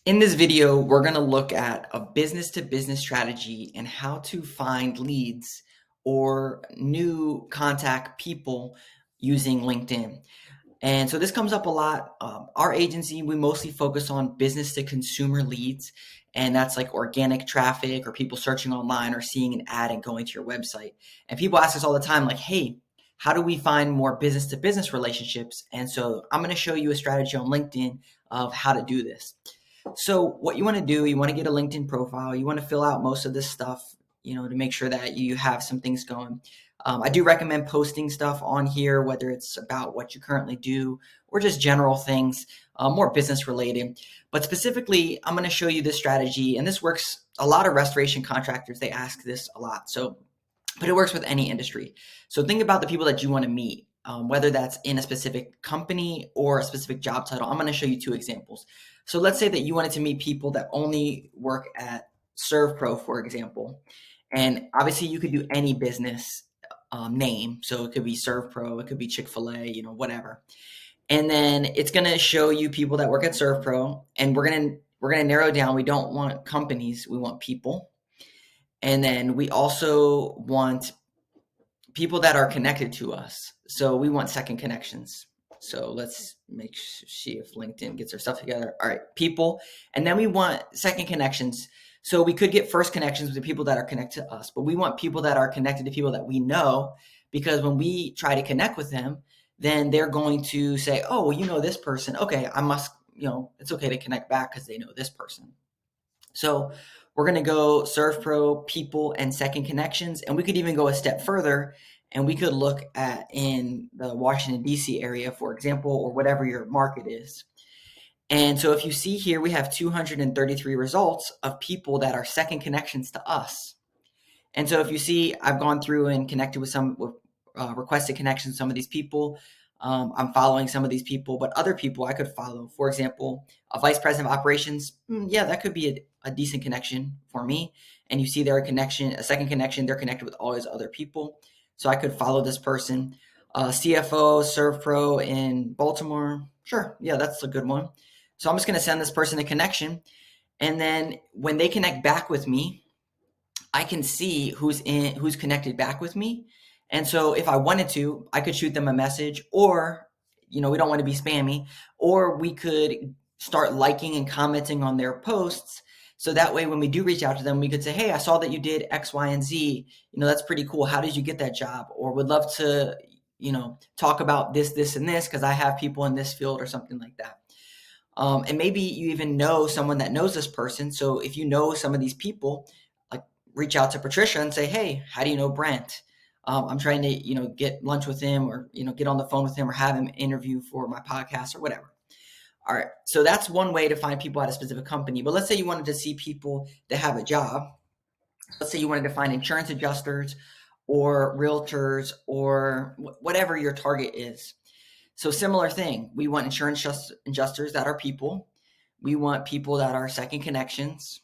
In this video, we're going to look at a business-to-business strategy and how to find leads or new contact people using LinkedIn. And so this comes up a lot. Our agency, we mostly focus on business-to-consumer leads, and that's like organic traffic or people searching online or seeing an ad and going to your website. And people ask us all the time, like, hey, how do we find more business-to-business relationships? And so I'm going to show you a strategy on LinkedIn of how to do this. So what you want to do, you want to get a LinkedIn profile. You want to fill out most of this stuff, to make sure that you have some things going. I do recommend posting stuff on here, whether it's about what you currently do or just general things, more business related. But specifically, I'm going to show you this strategy, and this works. A lot of restoration contractors, they ask this a lot. But it works with any industry. So think about the people that you want to meet, whether that's in a specific company or a specific job title. I'm going to show you two examples. So let's say that you wanted to meet people that only work at ServPro, for example. And obviously you could do any business name. So it could be ServPro, it could be Chick-fil-A, whatever. And then it's going to show you people that work at ServPro, and we're going to narrow down. We don't want companies, we want people. And then we also want people that are connected to us. So we want second connections. So let's see if LinkedIn gets their stuff together. All right, people. And then we want second connections. So we could get first connections with the people that are connected to us, but we want people that are connected to people that we know, because when we try to connect with them, then they're going to say, oh, well, this person. Okay, I must, it's okay to connect back because they know this person. So we're going to go ServPro, people, and second connections. And we could even go a step further, and we could look at in the Washington, D.C. area, for example, or whatever your market is. And so if you see here, we have 233 results of people that are second connections to us. And so if you see, I've gone through and connected with requested connections with some of these people. I'm following some of these people, but other people I could follow. For example, a vice president of operations. Yeah, that could be a decent connection for me. And you see their connection, a second connection, they're connected with all these other people. So I could follow this person. CFO, ServPro in Baltimore. Sure, yeah, that's a good one. So I'm just going to send this person a connection. And then when they connect back with me, I can see who's connected back with me. And so if I wanted to, I could shoot them a message, or, we don't want to be spammy, or we could start liking and commenting on their posts. So that way, when we do reach out to them, we could say, hey, I saw that you did X, Y, and Z. That's pretty cool. How did you get that job? Or would love to, talk about this, and this, because I have people in this field or something like that. And maybe you even know someone that knows this person. So if you know some of these people, like reach out to Patricia and say, hey, how do you know Brent? I'm trying to, get lunch with him, or, get on the phone with him, or have him interview for my podcast or whatever. All right. So that's one way to find people at a specific company. But let's say you wanted to see people that have a job. Let's say you wanted to find insurance adjusters or realtors or whatever your target is. So similar thing. We want insurance adjusters that are people. We want people that are second connections.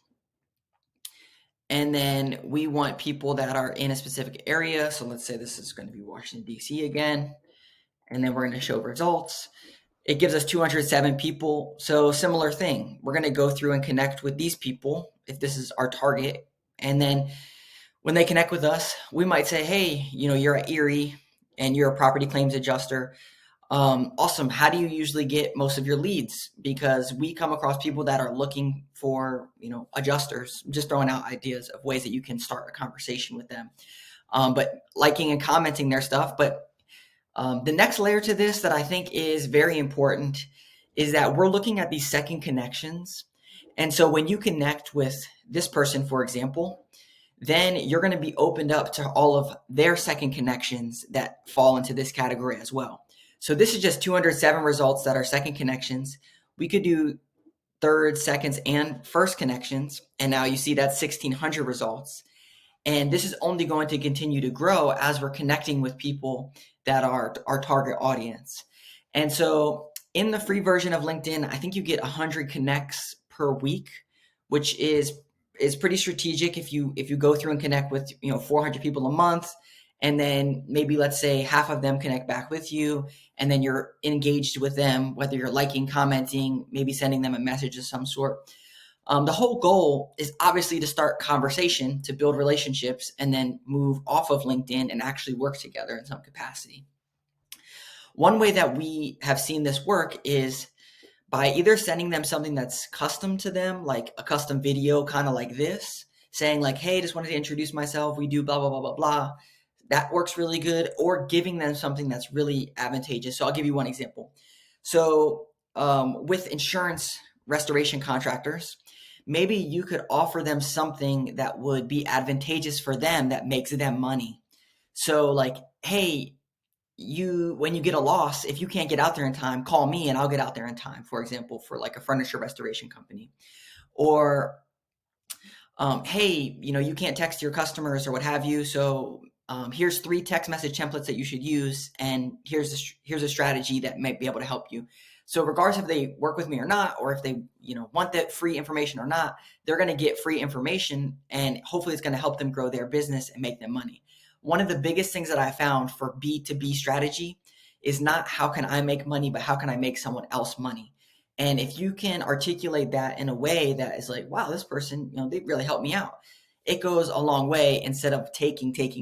And then we want people that are in a specific area. So let's say this is going to be Washington, D.C. again. And then we're going to show results. It gives us 207 people. So similar thing. We're going to go through and connect with these people if this is our target. And then when they connect with us, we might say, hey, you're at Erie and you're a property claims adjuster. Awesome. How do you usually get most of your leads? Because we come across people that are looking for, adjusters, just throwing out ideas of ways that you can start a conversation with them. But liking and commenting their stuff. But the next layer to this that I think is very important is that we're looking at these second connections. And so when you connect with this person, for example, then you're going to be opened up to all of their second connections that fall into this category as well. So this is just 207 results that are second connections. We could do third, seconds, and first connections. And now you see that's 1,600 results. And this is only going to continue to grow as we're connecting with people that are our target audience. And so in the free version of LinkedIn, I think you get 100 connects per week, which is pretty strategic. If you go through and connect with 400 people a month, and then maybe let's say half of them connect back with you, and then you're engaged with them, whether you're liking, commenting, maybe sending them a message of some sort. The whole goal is obviously to start conversation, to build relationships, and then move off of LinkedIn and actually work together in some capacity. One way that we have seen this work is by either sending them something that's custom to them, like a custom video, kind of like this, saying like, hey, just wanted to introduce myself. We do blah, blah, blah, blah, blah. That works really good. Or giving them something that's really advantageous. So I'll give you one example. So with insurance restoration contractors, maybe you could offer them something that would be advantageous for them that makes them money. So like, hey, when you get a loss, if you can't get out there in time, call me and I'll get out there in time, for example, for like a furniture restoration company. Or hey, you can't text your customers or what have you, so here's 3 text message templates that you should use, and here's a strategy that might be able to help you. So regardless if they work with me or not, or if they want that free information or not, they're going to get free information, and hopefully it's going to help them grow their business and make them money. One of the biggest things that I found for B2B strategy is not how can I make money, but how can I make someone else money. And if you can articulate that in a way that is like, wow, this person, they really helped me out, it goes a long way instead of taking, give.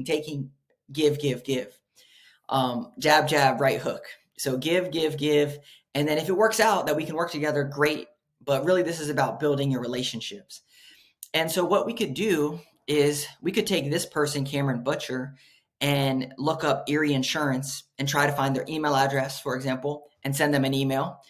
Jab, jab, right hook. So give. And then if it works out that we can work together, great. But really, this is about building your relationships. And so what we could do is we could take this person, Cameron Butcher, and look up Erie Insurance and try to find their email address, for example, and send them an email.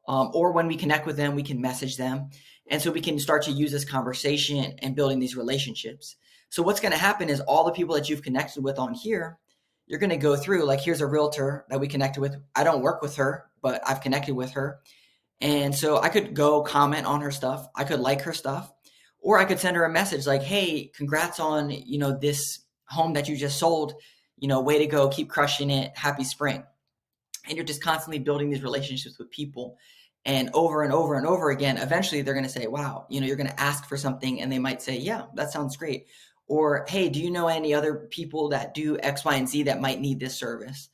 Or when we connect with them, we can message them. And so we can start to use this conversation and building these relationships. So what's going to happen is all the people that you've connected with on here, you're going to go through, like, here's a realtor that we connected with. I don't work with her, but I've connected with her. And so I could go comment on her stuff. I could like her stuff. Or I could send her a message like, hey, congrats on, this home that you just sold. Way to go. Keep crushing it. Happy spring. And you're just constantly building these relationships with people. And over and over and over again, eventually they're going to say, wow, you're going to ask for something and they might say, yeah, that sounds great. Or, hey, do you know any other people that do X, Y, and Z that might need this service?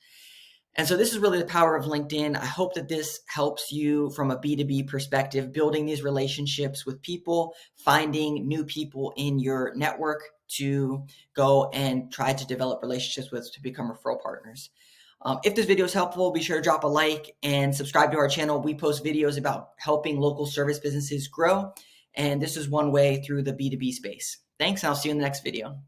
And so this is really the power of LinkedIn. I hope that this helps you from a B2B perspective, building these relationships with people, finding new people in your network to go and try to develop relationships with to become referral partners. If this video is helpful, be sure to drop a like and subscribe to our channel. We post videos about helping local service businesses grow. And this is one way through the B2B space. Thanks, and I'll see you in the next video.